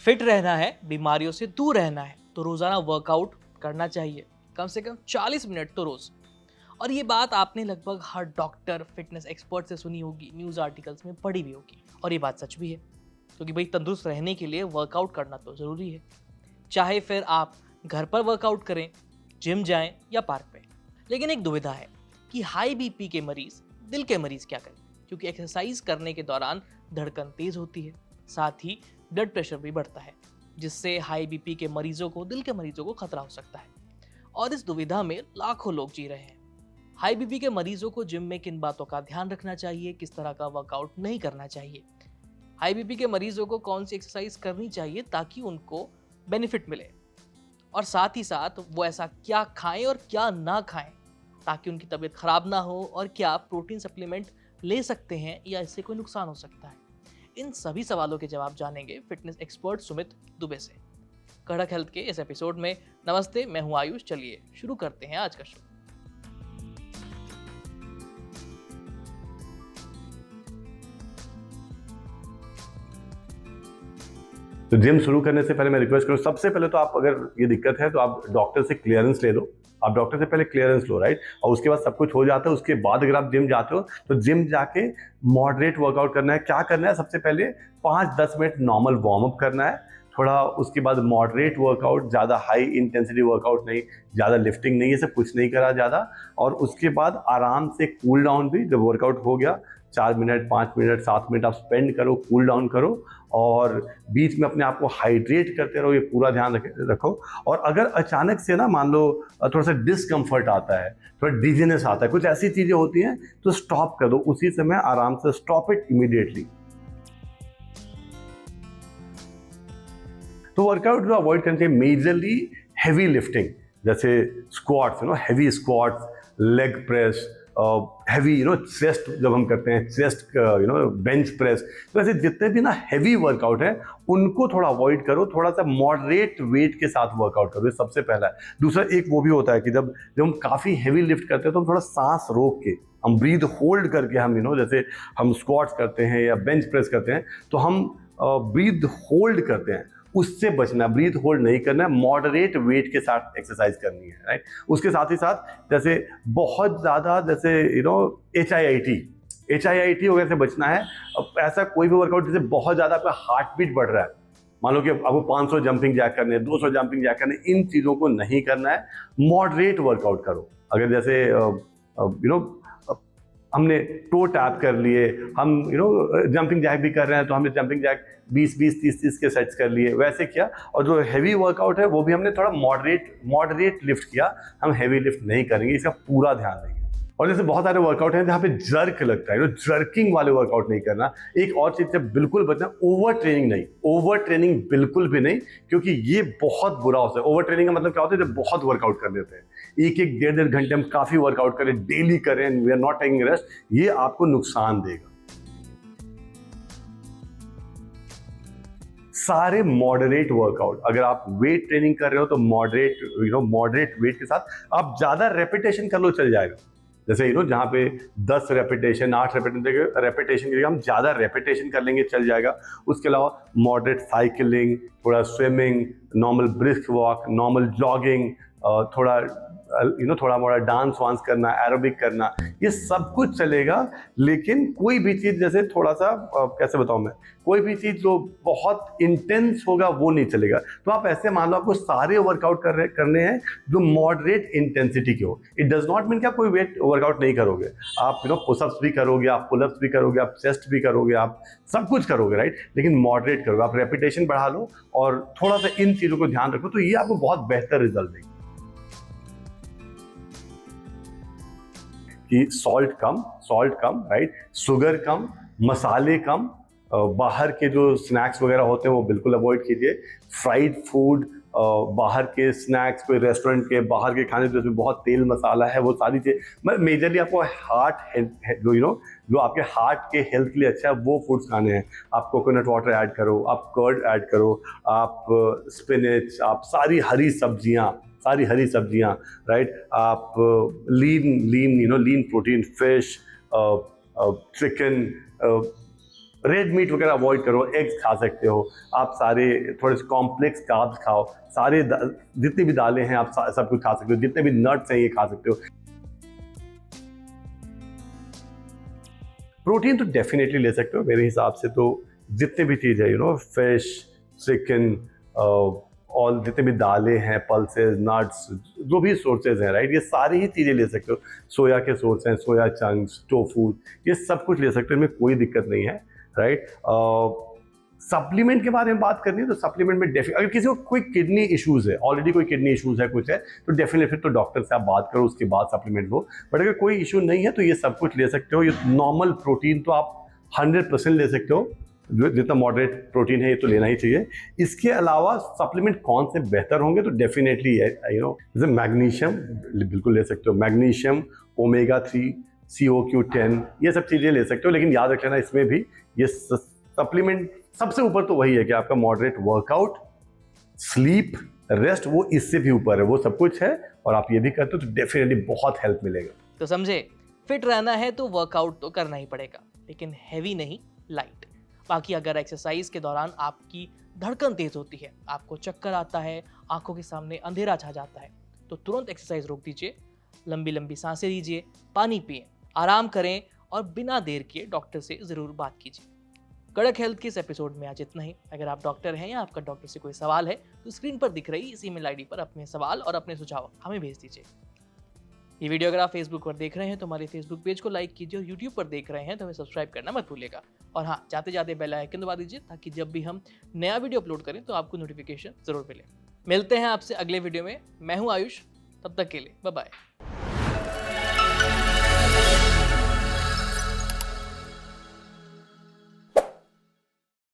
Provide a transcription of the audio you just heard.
Fit रहना है, बीमारियों से दूर रहना है तो रोजाना वर्कआउट करना चाहिए, कम से कम 40 मिनट तो रोज। और ये बात आपने लगभग हर डॉक्टर, फिटनेस एक्सपर्ट से सुनी होगी, न्यूज़ आर्टिकल्स में पढ़ी भी होगी। और ये बात सच भी है, क्योंकि भाई तंदुरुस्त रहने के लिए वर्कआउट करना तो ज़रूरी है। चाहे फिर आप घर पर वर्कआउट करें, जिम जाएं या पार्क में। लेकिन एक दुविधा है कि हाई बीपी के मरीज, दिल के मरीज क्या करें, क्योंकि एक्सरसाइज करने के दौरान धड़कन तेज होती है, साथ ही ब्लड प्रेशर भी बढ़ता है, जिससे हाई बीपी के मरीजों को, दिल के मरीजों को खतरा हो सकता है। और इस दुविधा में लाखों लोग जी रहे हैं। हाई बीपी के मरीजों को जिम में किन बातों का ध्यान रखना चाहिए, किस तरह का वर्कआउट नहीं करना चाहिए, हाई बीपी के मरीजों को कौन सी एक्सरसाइज करनी चाहिए ताकि उनको बेनिफिट मिले, और साथ ही साथ वो ऐसा क्या खाएं और क्या ना खाएं ताकि उनकी तबीयत खराब ना हो, और क्या प्रोटीन सप्लीमेंट ले सकते हैं या इससे कोई नुकसान हो सकता है। इन सभी सवालों के जवाब जानेंगे फिटनेस एक्सपर्ट सुमित दुबे से कड़क हेल्थ के इस एपिसोड में। नमस्ते, मैं हूं आयुष। चलिए शुरू करते हैं आज का शो। तो जिम शुरू करने से पहले मैं रिक्वेस्ट करूँ, सबसे पहले तो आप, अगर ये दिक्कत है तो आप डॉक्टर से क्लियरेंस ले लो। आप डॉक्टर से पहले क्लियरेंस लो, राइट? और उसके बाद सब कुछ हो जाता है। उसके बाद अगर आप जिम जाते हो तो जिम जाके मॉडरेट वर्कआउट करना है। क्या करना है? सबसे पहले 5-10 मिनट नॉर्मल वार्म अप करना है थोड़ा। उसके बाद मॉडरेट वर्कआउट, ज़्यादा हाई इंटेंसिटी वर्कआउट नहीं, ज़्यादा लिफ्टिंग नहीं, ये सब कुछ नहीं करा ज़्यादा। और उसके बाद आराम से कूल डाउन भी, जब वर्कआउट हो गया 4 मिनट, 5 मिनट, 7 मिनट आप स्पेंड करो, कूल डाउन करो, और बीच में अपने आप को हाइड्रेट करते रहो। ये पूरा ध्यान रखो। और अगर अचानक से ना, मान लो थोड़ा सा डिस्कम्फर्ट आता है, थोड़ा डिजीनेस आता है, कुछ ऐसी चीज़ें होती हैं, तो स्टॉप कर दो उसी समय, आराम से स्टॉप इट इमीडिएटली। तो वर्कआउट जो अवॉइड करना चाहिए, मेजरली हैवी लिफ्टिंग, जैसे squats, heavy squats, leg press, heavy chest, जब हम करते हैं चेस्ट बेंच प्रेस, तो ऐसे जितने भी ना हैवी वर्कआउट है उनको थोड़ा अवॉइड करो। थोड़ा सा मॉडरेट वेट के साथ वर्कआउट करो, ये सबसे पहला है। दूसरा, एक वो भी होता है कि जब हम काफ़ी हैवी लिफ्ट करते हैं तो हम थोड़ा सांस रोक के, हम ब्रीथ होल्ड करके, हम जैसे हम स्क्वाट्स करते हैं या बेंच प्रेस करते हैं तो हम ब्रीथ होल्ड करते हैं, उससे बचना। ब्रीथ होल्ड नहीं करना है, मॉडरेट वेट के साथ एक्सरसाइज करनी है, राइट? उसके साथ ही साथ जैसे बहुत ज़्यादा, जैसे HIIT वगैरह से बचना है। अब ऐसा कोई भी वर्कआउट जैसे बहुत ज़्यादा आपका हार्ट बीट बढ़ रहा है, मान लो कि आपको 500 जंपिंग जैक करने हैं, 200 जंपिंग जैक करने, इन चीज़ों को नहीं करना है। मॉडरेट वर्कआउट करो। अगर जैसे हमने टो टैप कर लिए, हम जंपिंग जैक भी कर रहे हैं तो हमने जंपिंग जैक 20-20, 30-30 के सेट्स कर लिए, वैसे किया। और जो हैवी वर्कआउट है वो भी हमने थोड़ा मॉडरेट लिफ्ट किया, हम हैवी लिफ्ट नहीं करेंगे, इसका पूरा ध्यान देंगे। और जैसे बहुत सारे वर्कआउट हैं जहाँ पे जर्क लगता है, जर्किंग वाले वर्कआउट नहीं करना। एक और चीज़ से बिल्कुल बचना, ओवर ट्रेनिंग नहीं, ओवर ट्रेनिंग बिल्कुल भी नहीं, क्योंकि ये बहुत बुरा होता है। ओवर ट्रेनिंग का मतलब क्या होता है? जब बहुत वर्कआउट कर लेते हैं, एक 1-1.5 घंटे हम काफ़ी वर्कआउट करें, डेली करें, we are not taking rest, ये आपको नुकसान देगा। सारे मॉडरेट वर्कआउट, अगर आप वेट ट्रेनिंग कर रहे हो तो मॉडरेट वेट के साथ आप ज़्यादा रेपिटेशन कर लो, चल जाएगा। जैसे जहाँ पे 10 रेपिटेशन, 8 रेपिटेशन के लिए हम ज़्यादा रेपिटेशन कर लेंगे, चल जाएगा। उसके अलावा मॉडरेट साइकिलिंग, थोड़ा swimming, normal brisk walk, normal jogging, थोड़ा मोड़ा डांस वांस करना, एरोबिक करना, ये सब कुछ चलेगा। लेकिन कोई भी चीज़, जैसे थोड़ा सा कैसे बताऊँ मैं, कोई भी चीज़ जो बहुत इंटेंस होगा वो नहीं चलेगा। तो आप ऐसे मान लो आपको सारे वर्कआउट करने हैं जो मॉडरेट इंटेंसिटी के हो। इट डज नॉट मीन कि आप कोई वेट वर्कआउट नहीं करोगे। आप पुशअप्स भी करोगे, आप पुलअप्स भी करोगे, आप चेस्ट भी करोगे, आप सब कुछ करोगे, राइट? लेकिन मॉडरेट करोगे, आप रेपिटेशन बढ़ा लो और थोड़ा सा इन चीज़ों को ध्यान रखो, तो ये आपको बहुत बेहतर रिजल्ट देगी। कि सॉल्ट कम, राइट? शुगर कम, मसाले कम, बाहर के जो स्नैक्स वगैरह होते हैं वो बिल्कुल अवॉइड कीजिए। फ्राइड फूड, बाहर के स्नैक्स, कोई रेस्टोरेंट के बाहर के खाने जिसमें बहुत तेल मसाला है, वो सारी चीज़, मेजरली आपको जो आपके हार्ट के हेल्थ के लिए अच्छा है वो फूड्स खाने हैं। आप कोकोनट वाटर ऐड करो, आप कर्ड ऐड करो, आप स्पिनच, आप सारी हरी सब्जियाँ, राइट? आप lean protein, fish, chicken, red meat वगैरह अवॉइड करो, एग्स खा सकते हो आप, सारे थोड़े से कॉम्प्लेक्स कार्ब्स खाओ, सारे जितनी भी दालें हैं आप सब कुछ खा सकते हो, जितने भी नट्स हैं ये खा सकते हो। प्रोटीन तो डेफिनेटली ले सकते हो मेरे हिसाब से, तो जितने भी चीज़ है फिश, चिकन, और जितने भी दालें हैं, पल्सेस, नट्स, जो भी सोर्सेज हैं, राइट, ये सारी ही चीज़ें ले सकते हो। सोया के सोर्स हैं, सोया चंक्स, टोफू, ये सब कुछ ले सकते हो, इनमें कोई दिक्कत नहीं है, राइट। सप्लीमेंट के बारे में बात करनी है तो सप्लीमेंट में अगर किसी को कोई किडनी इश्यूज है, ऑलरेडी कोई किडनी इश्यूज है, कुछ है, तो डेफिनेटली फिर तो डॉक्टर से आप बात करो, उसके बाद सप्लीमेंट लो। बट अगर कोई इशू नहीं है तो ये सब कुछ ले सकते हो। ये नॉर्मल प्रोटीन तो आप 100% ले सकते हो, जितना मॉडरेट प्रोटीन है ये तो लेना ही चाहिए। इसके अलावा सप्लीमेंट कौन से बेहतर होंगे, तो डेफिनेटली जैसे मैग्नीशियम बिल्कुल ले सकते हो, मैग्नीशियम, ओमेगा-3, CoQ10, ये सब चीज़ें ले सकते हो। लेकिन याद रख लेना इसमें भी ये सप्लीमेंट सबसे ऊपर तो वही है कि आपका मॉडरेट वर्कआउट, स्लीप, रेस्ट, वो इससे भी ऊपर है, वो सब कुछ है। और आप ये भी करते हो तो डेफिनेटली बहुत हेल्प मिलेगा। तो समझे, फिट रहना है तो वर्कआउट तो करना ही पड़ेगा, लेकिन हैवी नहीं, लाइट। बाकी अगर एक्सरसाइज के दौरान आपकी धड़कन तेज होती है, आपको चक्कर आता है, आंखों के सामने अंधेरा छा जाता है, तो तुरंत एक्सरसाइज रोक दीजिए, लंबी लंबी सांसें लीजिए, पानी पिए, आराम करें और बिना देर किए डॉक्टर से ज़रूर बात कीजिए। कड़क हेल्थ के इस एपिसोड में आज इतना ही। अगर आप डॉक्टर हैं या आपका डॉक्टर से कोई सवाल है तो स्क्रीन पर दिख रही इस ईमेल आईडी पर अपने सवाल और अपने सुझाव हमें भेज दीजिए। ये वीडियो अगर आप फेसबुक पर देख रहे हैं तो हमारे फेसबुक पेज को लाइक कीजिए, और यूट्यूब पर देख रहे हैं तो हमें सब्सक्राइब करना मत भूलिएगा। और हाँ, जाते जाते बेल आइकन दबा दीजिए ताकि जब भी हम नया वीडियो अपलोड करें तो आपको नोटिफिकेशन जरूर मिले। मिलते हैं आपसे अगले वीडियो में। मैं हूँ आयुष, तब तक के लिए बाय बाय।